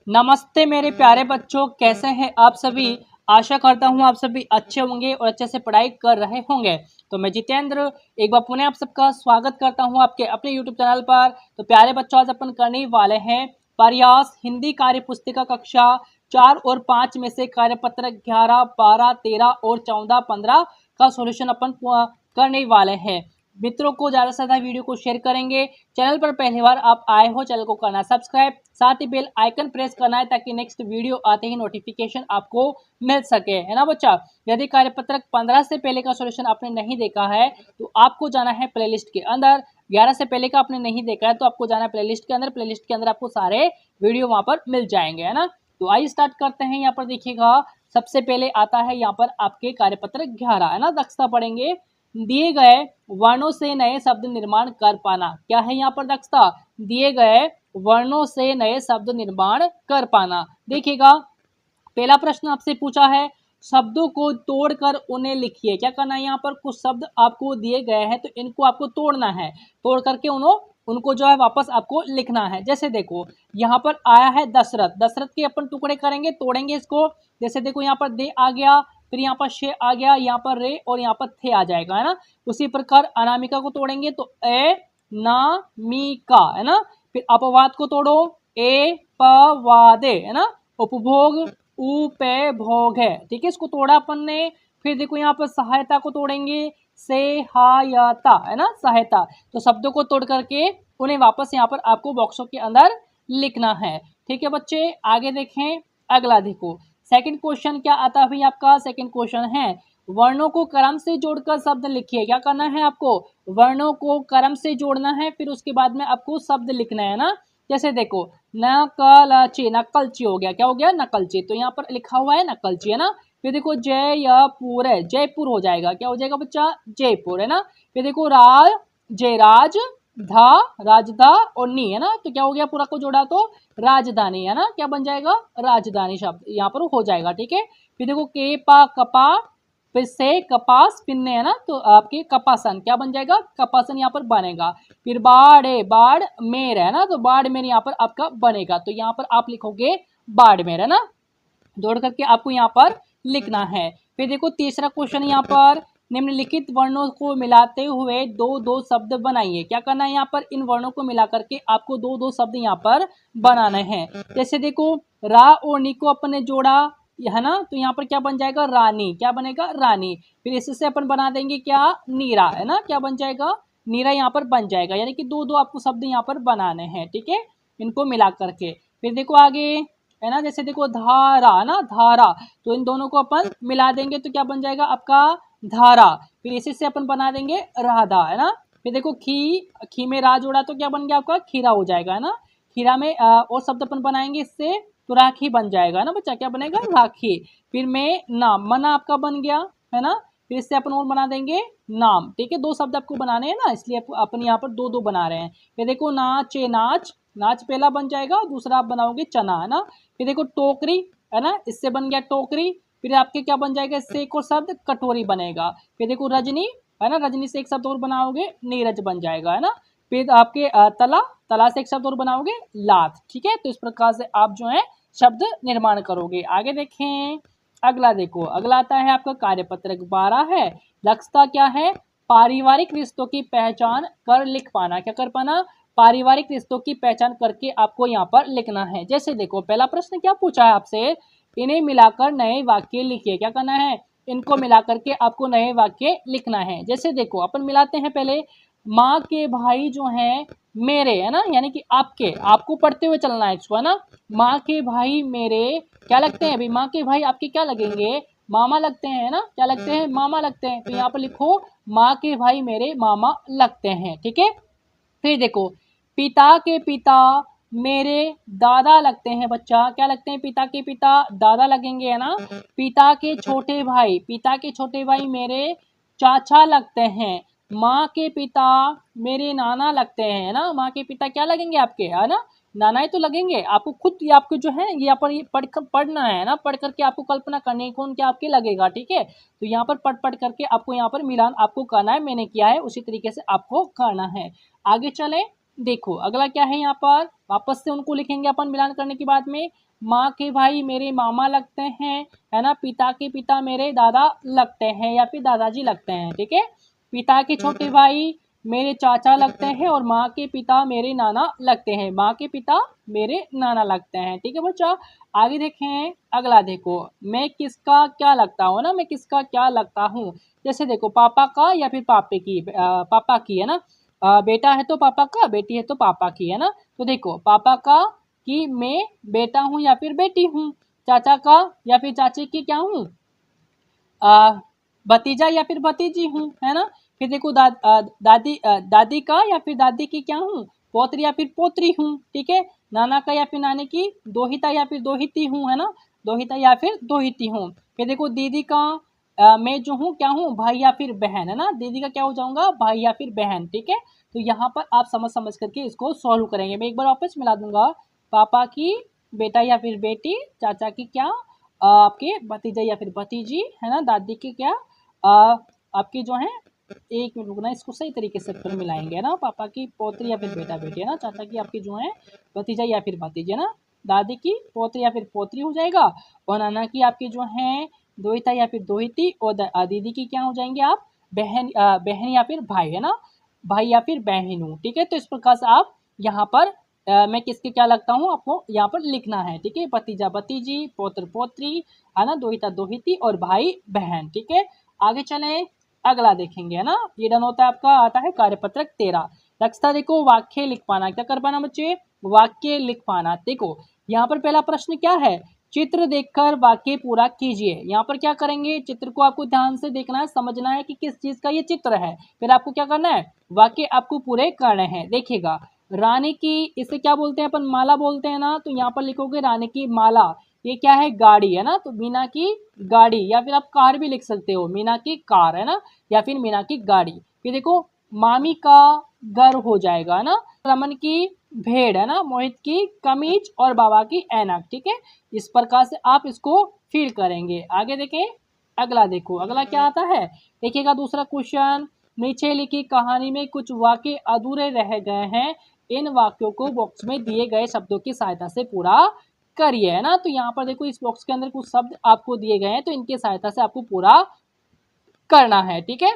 नमस्ते मेरे प्यारे बच्चों, कैसे हैं आप सभी। आशा करता हूं आप सभी अच्छे होंगे और अच्छे से पढ़ाई कर रहे होंगे। तो मैं जितेंद्र एक बार पुनः आप सबका स्वागत करता हूं आपके अपने YouTube चैनल पर। तो प्यारे बच्चों, आज अपन करने वाले हैं प्रयास हिंदी कार्य पुस्तिका कक्षा 4 और 5 में से कार्यपत्र 11, 12, 13 और 14, 15 का सॉल्यूशन अपन करने वाले हैं। मित्रों को ज़्यादा से ज़्यादा वीडियो को शेयर करेंगे। चैनल पर पहली बार आप आए हो, चैनल को करना सब्सक्राइब, साथ ही बेल आइकन प्रेस करना है ताकि नेक्स्ट वीडियो आते ही नोटिफिकेशन आपको मिल सके, है ना बच्चा। यदि कार्यपत्रक 15 से पहले का सॉल्यूशन आपने नहीं देखा है तो आपको जाना है प्लेलिस्ट के अंदर। 11 से पहले का आपने नहीं देखा है तो आपको जाना है प्लेलिस्ट के अंदर। प्लेलिस्ट के अंदर आपको सारे वीडियो वहां पर मिल जाएंगे, है ना। तो आइए स्टार्ट करते हैं। यहाँ पर देखिएगा, सबसे पहले आता है यहाँ पर आपके कार्यपत्रक 11, है ना। दक्षता पढ़ेंगे। दिए गए वर्णों से नए शब्द निर्माण कर पाना। क्या है यहाँ पर दक्षता? दिए गए वर्णों से नए शब्द निर्माण कर पाना। देखिएगा, पहला प्रश्न आपसे पूछा है, शब्दों को तोड़कर उन्हें लिखिए। क्या करना है यहाँ पर? कुछ शब्द आपको दिए गए हैं तो इनको आपको तोड़ना है। तोड़ करके उनको जो है वापस आपको लिखना है। जैसे देखो, यहाँ पर आया है दशरथ। दशरथ के अपन टुकड़े करेंगे, तोड़ेंगे इसको। जैसे देखो, यहाँ पर दे आ गया, फिर यहाँ पर शे आ गया, यहाँ पर रे और यहाँ पर थे आ जाएगा, है ना। उसी प्रकार अनामिका को तोड़ेंगे तो ए ना मी का, है ना। फिर अपवाद को तोड़ो, ए प वा दे, है ना। उपभोग उ पे भोग है, ठीक है। इसको तोड़ा अपन ने। फिर देखो यहाँ पर सहायता को तोड़ेंगे, से हा या ता, है ना, सहायता। तो शब्दों को तोड़ करके उन्हें वापस यहाँ पर आपको बॉक्सों के अंदर लिखना है, ठीक है बच्चे। आगे देखें, अगला देखो, सेकंड क्वेश्चन क्या आता है भाई आपका? सेकंड क्वेश्चन है, वर्णों को क्रम से जोड़कर शब्द लिखिए। क्या करना है आपको? वर्णों को क्रम से जोड़ना है, फिर उसके बाद में आपको शब्द लिखना है ना। जैसे देखो, नकलची, नकलची हो गया। क्या हो गया? नकलची। तो यहाँ पर लिखा हुआ है नकलची, है ना। फिर देखो जयपुर है, जयपुर हो जाएगा। क्या हो जाएगा बच्चा? जयपुर, है ना। फिर देखो राज धा, राजधा और नी, है ना। तो क्या हो गया? पूरा को जोड़ा तो राजधानी, है ना। क्या बन जाएगा? राजधानी शब्द यहाँ पर हो जाएगा, ठीक है। फिर देखो के पा कपा, फिर से कपास, पिन्ने, है ना। तो आपके कपासन क्या बन जाएगा? कपासन यहाँ पर बनेगा। फिर बाढ़ मेर, है ना। तो बाड़मेर यहाँ पर आपका बनेगा। तो यहाँ पर आप लिखोगे बाड़मेर, है ना। जोड़ करके आपको यहाँ पर लिखना है। फिर देखो तीसरा क्वेश्चन, यहाँ पर निम्नलिखित वर्णों को मिलाते हुए दो दो शब्द बनाइए। क्या करना है यहाँ पर? इन वर्णों को मिला करके आपको दो दो शब्द यहाँ पर बनाने हैं। जैसे देखो, रा और नी को अपन ने जोड़ा, है ना। तो यहाँ पर क्या बन जाएगा? रानी। क्या बनेगा? रानी। फिर इससे अपन बना देंगे क्या? नीरा, है ना। क्या बन जाएगा? नीरा यहाँ पर बन जाएगा। यानी कि दो दो आपको शब्द यहाँ पर बनाने हैं, ठीक है, इनको मिला करके। फिर देखो आगे, है ना। जैसे देखो धारा, ना, धारा। तो इन दोनों को अपन मिला देंगे तो क्या बन जाएगा आपका? धारा। फिर इसी से अपन बना देंगे राधा, है ना। फिर देखो खी में रा जोड़ा तो क्या बन गया आपका? खीरा हो जाएगा, है ना। खीरा में और शब्द अपन बनाएंगे इससे तो राखी बन जाएगा, है ना बच्चा। क्या बनेगा? राखी। फिर में नाम, मना आपका बन गया, है ना। फिर इससे अपन और बना देंगे नाम, ठीक है। दो शब्द आपको बनाने हैं ना, इसलिए अपन यहाँ पर दो दो बना रहे हैं। फिर देखो नाचे, नाच, नाच पहला बन जाएगा, दूसरा आप बनाओगे चना, है ना। फिर देखो टोकरी, है ना, इससे बन गया टोकरी। फिर आपके क्या बन जाएगा? इससे एक और शब्द कटोरी बनेगा। फिर देखो रजनी, है ना, रजनी से एक शब्द और बनाओगे नीरज बन जाएगा, है ना। फिर आपके तला, तला से एक शब्द और बनाओगे लात, ठीक है। तो इस प्रकार से आप जो है शब्द निर्माण करोगे। आगे देखें, अगला देखो, अगला आता है आपका कार्यपत्रक 12 है। दक्षता क्या है? पारिवारिक रिश्तों की पहचान कर लिख पाना। क्या कर पाना? पारिवारिक रिश्तों की पहचान करके आपको यहाँ पर लिखना है। जैसे देखो, पहला प्रश्न क्या पूछा है आपसे? इन्हें मिलाकर नए वाक्य लिखिए। क्या करना है? इनको मिलाकर के आपको नए वाक्य लिखना है। जैसे देखो, अपन मिलाते हैं पहले। माँ के भाई जो हैं मेरे, है ना, यानी कि आपके, आपको पढ़ते हुए चलना है इसको, है ना। माँ के भाई मेरे क्या लगते हैं? अभी माँ के भाई आपके क्या लगेंगे? मामा लगते हैं, है ना। क्या लगते हैं? मामा लगते हैं। तो यहाँ पर लिखो माँ के भाई मेरे मामा लगते हैं, ठीक है। फिर देखो, पिता के पिता मेरे दादा लगते हैं। बच्चा क्या लगते हैं? पिता के पिता दादा लगेंगे, है ना। पिता के छोटे भाई, पिता के छोटे भाई मेरे चाचा लगते हैं। माँ के पिता मेरे नाना लगते हैं, है ना। माँ के पिता क्या लगेंगे आपके, है ना, नाना ही तो लगेंगे। आपको खुद ये आपको जो है ये यहाँ पर ये पढ़ना है ना। पढ़ करके आपको कल्पना करनी कौन क्या आपके लगेगा, ठीक है। तो यहाँ पर पढ़ करके आपको यहाँ पर मिलान आपको करना है। मैंने किया है, उसी तरीके से आपको करना है। आगे चले, देखो अगला क्या है यहाँ पर, वापस से उनको लिखेंगे अपन मिलान करने के बाद में। माँ के भाई मेरे मामा लगते हैं, है ना। पिता के पिता मेरे दादा लगते हैं या फिर दादाजी लगते हैं, ठीक है। पिता के छोटे भाई मेरे चाचा लगते हैं और माँ के पिता मेरे नाना लगते हैं। माँ के पिता मेरे नाना लगते हैं, ठीक है बच्चा। आगे देखें, अगला देखो, मैं किसका क्या लगता हूँ ना, मैं किसका क्या लगता हूँ। जैसे देखो पापा का या फिर पापा की, है ना। बेटा है तो पापा का, बेटी है तो पापा की, है ना। तो देखो पापा का कि मैं बेटा हूँ या फिर बेटी हूँ। चाचा का या फिर चाची की क्या हूँ, भतीजा या फिर भतीजी हूँ, है ना। फिर देखो दादी का या फिर दादी की क्या हूँ, पौत्री या फिर पोत्री हूँ, ठीक है। नाना का या फिर नानी की दोहिता या फिर दोहिती हूँ, है ना। दोहिता या फिर दोहिती हूँ। फिर देखो दीदी का मैं जो हूँ क्या हूँ, भाई या फिर बहन, है ना। दीदी का क्या हो जाऊंगा, भाई या फिर बहन, ठीक है। तो यहाँ पर आप समझ समझ करके इसको सॉल्व करेंगे। मैं एक बार वापस मिला दूंगा, पापा की बेटा या फिर बेटी, चाचा की क्या आपके भतीजा या फिर भतीजी, है ना। दादी की क्या आपकी जो है, एक मिनट रुकना, इसको सही तरीके से फिर मिलाएंगे, है ना। पापा की पौत्री या फिर बेटा बेटी, है ना। चाचा की आपकी जो है भतीजा या फिर भतीजी, है ना। दादी की पौत्री या फिर पोत्री हो जाएगा। और नाना की आपकी जो है दोहिता या फिर दोहिती। और दीदी की क्या हो जाएंगे आप, बहन या फिर भाई, है ना। भाई या फिर बहन हूँ, ठीक है। तो इस प्रकार से आप यहाँ पर मैं किसके क्या लगता हूँ आपको यहाँ पर लिखना है, ठीक है। भतीजा भतीजी, पौत्र पोत्री, है ना। दोहिता दोहिती और भाई बहन, ठीक है। आगे चलें, अगला देखेंगे, है ना। ये डन होता है आपका, आता है कार्यपत्रक 13। नेक्स्ट देखो, वाक्य लिख पाना। क्या कर पाना बच्चे, वाक्य लिख पाना। देखो यहाँ पर पहला प्रश्न क्या है, चित्र देखकर वाक्य पूरा कीजिए। यहाँ पर क्या करेंगे, चित्र को आपको ध्यान से देखना है, समझना है कि किस चीज का ये चित्र है। फिर आपको क्या करना है, वाक्य आपको पूरे करने हैं। देखिएगा, रानी की, इसे क्या बोलते हैं अपन, माला बोलते हैं ना। तो यहाँ पर लिखोगे रानी की माला, ये क्या है, गाड़ी, है ना। तो मीना की गाड़ी, या फिर आप कार भी लिख सकते हो, मीना की कार, है ना। या फिर मीना की गाड़ी। फिर देखो मामी का घर हो जाएगा, है ना। रमन की भेड़, है ना। मोहित की कमीज और बाबा की ऐनक, ठीक है। इस प्रकार से आप इसको फील करेंगे। आगे देखें, अगला देखो, अगला क्या आता है, देखिएगा दूसरा क्वेश्चन। नीचे लिखी कहानी में कुछ वाक्य अधूरे रह गए हैं, इन वाक्यों को बॉक्स में दिए गए शब्दों की सहायता से पूरा करिए, है ना। तो यहाँ पर देखो इस बॉक्स के अंदर कुछ शब्द आपको दिए गए हैं, तो इनकी सहायता से आपको पूरा करना है, ठीक है।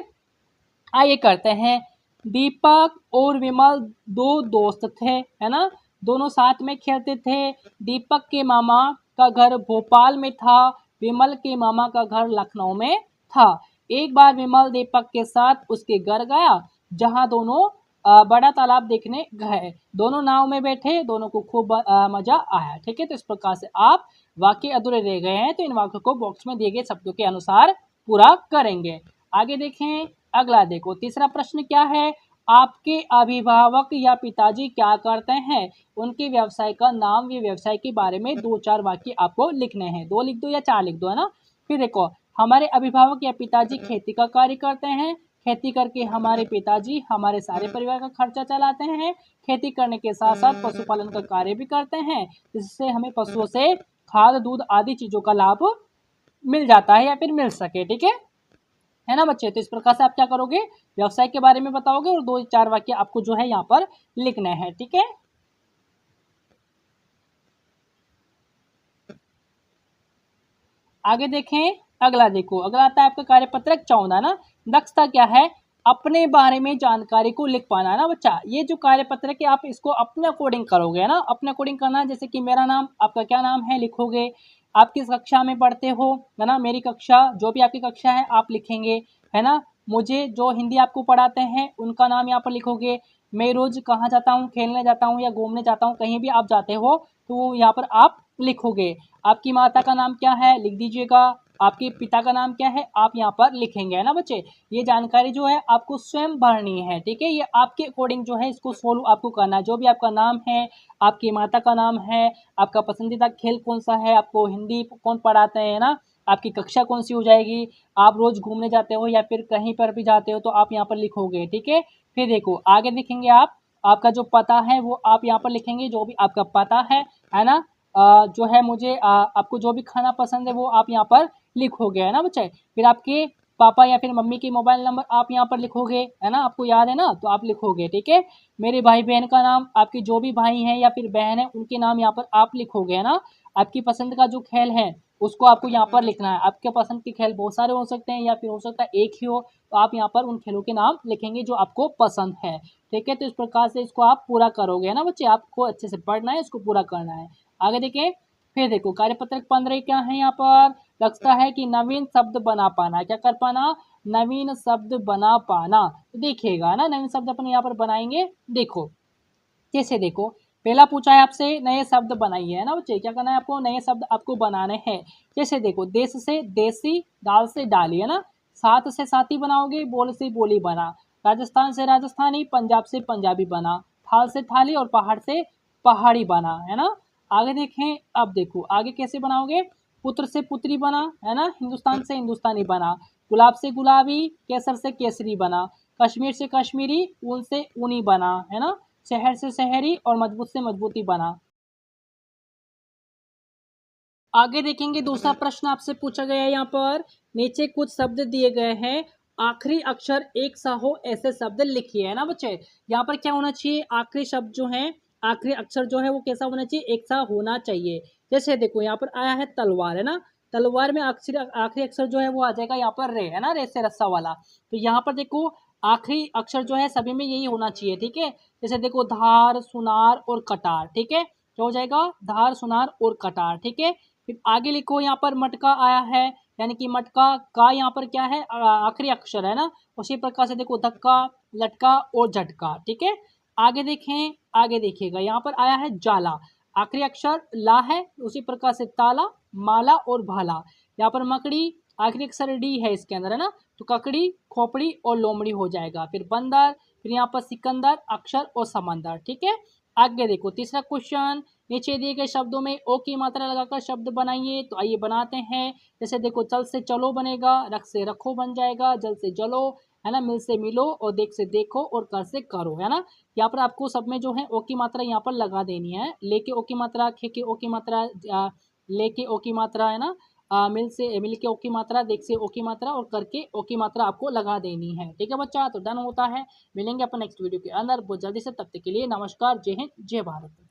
आइए करते हैं। दीपक और विमल दो दोस्त थे, है ना। दोनों साथ में खेलते थे। दीपक के मामा का घर भोपाल में था, विमल के मामा का घर लखनऊ में था। एक बार विमल दीपक के साथ उसके घर गया, जहां दोनों बड़ा तालाब देखने गए। दोनों नाव में बैठे, दोनों को खूब मजा आया, ठीक है। तो इस प्रकार से आप वाक्य अधूरे रह गए हैं, तो इन वाक्यों को बॉक्स में दिए गए शब्दों के अनुसार पूरा करेंगे। आगे देखें, अगला देखो, तीसरा प्रश्न क्या है, आपके अभिभावक या पिताजी क्या करते हैं, उनके व्यवसाय का नाम, ये व्यवसाय के बारे में 2-4 वाक्य आपको लिखने हैं। 2 लिख दो या 4 लिख दो, है ना। फिर देखो, हमारे अभिभावक या पिताजी खेती का कार्य करते हैं, खेती करके हमारे पिताजी हमारे सारे परिवार का खर्चा चलाते हैं। खेती करने के साथ साथ पशुपालन का कार्य भी करते हैं, जिससे हमें पशुओं से खाद दूध आदि चीजों का लाभ मिल जाता है या फिर मिल सके, ठीक है ना बच्चे। तो इस प्रकार से आप क्या करोगे, व्यवसाय के बारे में बताओगे और 2-4 वाक्य आपको जो है यहाँ पर लिखने हैं, ठीक है। आगे देखें, अगला देखो, अगला आता है आपका कार्यपत्रक 14 ना। दक्षता क्या है, अपने बारे में जानकारी को लिख पाना ना बच्चा। ये जो कार्यपत्रक है आप इसको अपने अकॉर्डिंग करोगे ना, अपने अकॉर्डिंग करना है। जैसे कि मेरा नाम, आपका क्या नाम है लिखोगे, आप किस कक्षा में पढ़ते हो, है ना। मेरी कक्षा, जो भी आपकी कक्षा है आप लिखेंगे, है ना। मुझे जो हिंदी आपको पढ़ाते हैं उनका नाम यहाँ पर लिखोगे। मैं रोज कहाँ जाता हूँ, खेलने जाता हूँ या घूमने जाता हूँ, कहीं भी आप जाते हो तो यहाँ पर आप लिखोगे। आपकी माता का नाम क्या है लिख दीजिएगा, आपके पिता का नाम क्या है आप यहाँ पर लिखेंगे, है ना बच्चे। ये जानकारी जो है आपको स्वयं भरनी है, ठीक है। ये आपके अकॉर्डिंग जो है इसको सोल्व आपको करना है। जो भी आपका नाम है, आपकी माता का नाम है, आपका पसंदीदा खेल कौन सा है, आपको हिंदी कौन पढ़ाते हैं ना, आपकी कक्षा कौन सी हो जाएगी, आप रोज घूमने जाते हो या फिर कहीं पर भी जाते हो तो आप यहाँ पर लिखोगे, ठीक है। फिर देखो आगे लिखेंगे आप, आपका जो पता है वो आप यहाँ पर लिखेंगे, जो भी आपका पता है ना। जो है मुझे आपको जो भी खाना पसंद है वो आप यहाँ पर लिखोगे, है ना बच्चे। फिर आपके पापा या फिर मम्मी की मोबाइल नंबर आप यहाँ पर लिखोगे, है ना, आपको याद है ना, तो आप लिखोगे, ठीक है। मेरे भाई बहन का नाम, आपके जो भी भाई हैं या फिर बहन है उनके नाम यहाँ पर आप लिखोगे, है ना। आपकी पसंद का जो खेल है उसको आपको यहाँ पर लिखना है। आपके पसंद के खेल बहुत सारे हो सकते हैं या फिर हो सकता है एक ही हो, तो आप यहाँ पर उन खेलों के नाम लिखेंगे जो आपको पसंद है, ठीक है। तो इस प्रकार से इसको आप पूरा करोगे, है ना बच्चे। आपको अच्छे से पढ़ना है, इसको पूरा करना है। आगे देखिए, फिर देखो कार्यपत्रक 15 क्या है यहाँ पर, लगता है कि नवीन शब्द बना पाना। क्या कर पाना, नवीन शब्द बना पाना। तो देखिएगा ना, नवीन शब्द अपन यहाँ पर बनाएंगे। देखो जैसे देखो, पहला पूछा है आपसे नए शब्द बनाइए, है ना बच्चे। क्या करना है आपको, नए शब्द आपको बनाने हैं। जैसे देखो, देश से देसी, दाल से डाली, है ना। साथ से साथी बनाओगे, बोल से बोली बना। राजस्थान से राजस्थानी, पंजाब से पंजाबी बना। थाल से थाली और पहाड़ से पहाड़ी बना, है ना। आगे देखें, अब देखो आगे कैसे बनाओगे। पुत्र से पुत्री बना, है ना। हिंदुस्तान से हिंदुस्तानी बना। गुलाब से गुलाबी, केसर से केसरी बना। कश्मीर से कश्मीरी, ऊन से ऊनी बना, है ना। शहर से शहरी और मजबूत से मजबूती बना। आगे देखेंगे, दूसरा प्रश्न आपसे पूछा गया है यहाँ पर, नीचे कुछ शब्द दिए गए हैं, आखिरी अक्षर एक सा हो ऐसे शब्द लिखिए, है ना बच्चे। यहाँ पर क्या होना चाहिए, आखिरी शब्द जो है, आखिरी अक्षर जो है वो कैसा होना चाहिए, एक सा होना चाहिए। जैसे देखो यहाँ पर आया है तलवार, है ना। तलवार में आखिरी आखिरी अक्षर जो है वो आ जाएगा यहाँ पर रे, है ना, रे से रस्सा वाला। तो यहाँ पर देखो आखिरी अक्षर जो है सभी में यही होना चाहिए, ठीक है। जैसे देखो धार, सुनार और कटार, ठीक है। क्या हो जाएगा, धार, सुनार और कटार, ठीक है। फिर आगे लिखो, यहाँ पर मटका आया है, यानी कि मटका का यहाँ पर क्या है, आखिरी अक्षर है ना। उसी प्रकार से देखो धक्का, लटका और झटका, ठीक है। आगे देखें, आगे देखिएगा, यहाँ पर आया है जाला, आखिरी अक्षर ला है। उसी प्रकार से ताला, माला और भाला। यहाँ पर मकड़ी, आखिरी अक्षर डी है इसके अंदर, है ना। तो ककड़ी, खोपड़ी और लोमड़ी हो जाएगा। फिर बंदर, फिर यहाँ पर सिकंदर, अक्षर और समंदर, ठीक है। आगे देखो तीसरा क्वेश्चन, नीचे दिए गए शब्दों में ओ की मात्रा लगाकर शब्द बनाइए। तो आइए बनाते हैं। जैसे देखो, चल से चलो बनेगा, रख से रखो बन जाएगा, जल से जलो, है ना, मिल से मिलो और देख से देखो और कर से करो, है ना। यहाँ पर आपको सब में जो है ओ की मात्रा यहाँ पर लगा देनी है। लेके ओ की मात्रा, खे के ओ की मात्रा, लेके ओ की मात्रा, है ना। मिल के ओ की मात्रा, देख से ओ की मात्रा और करके ओ की मात्रा आपको लगा देनी है, ठीक है बच्चा। तो डन होता है। मिलेंगे अपन नेक्स्ट वीडियो के अंदर बहुत जल्दी से, तब तक के लिए नमस्कार, जय हिंद, जय भारत।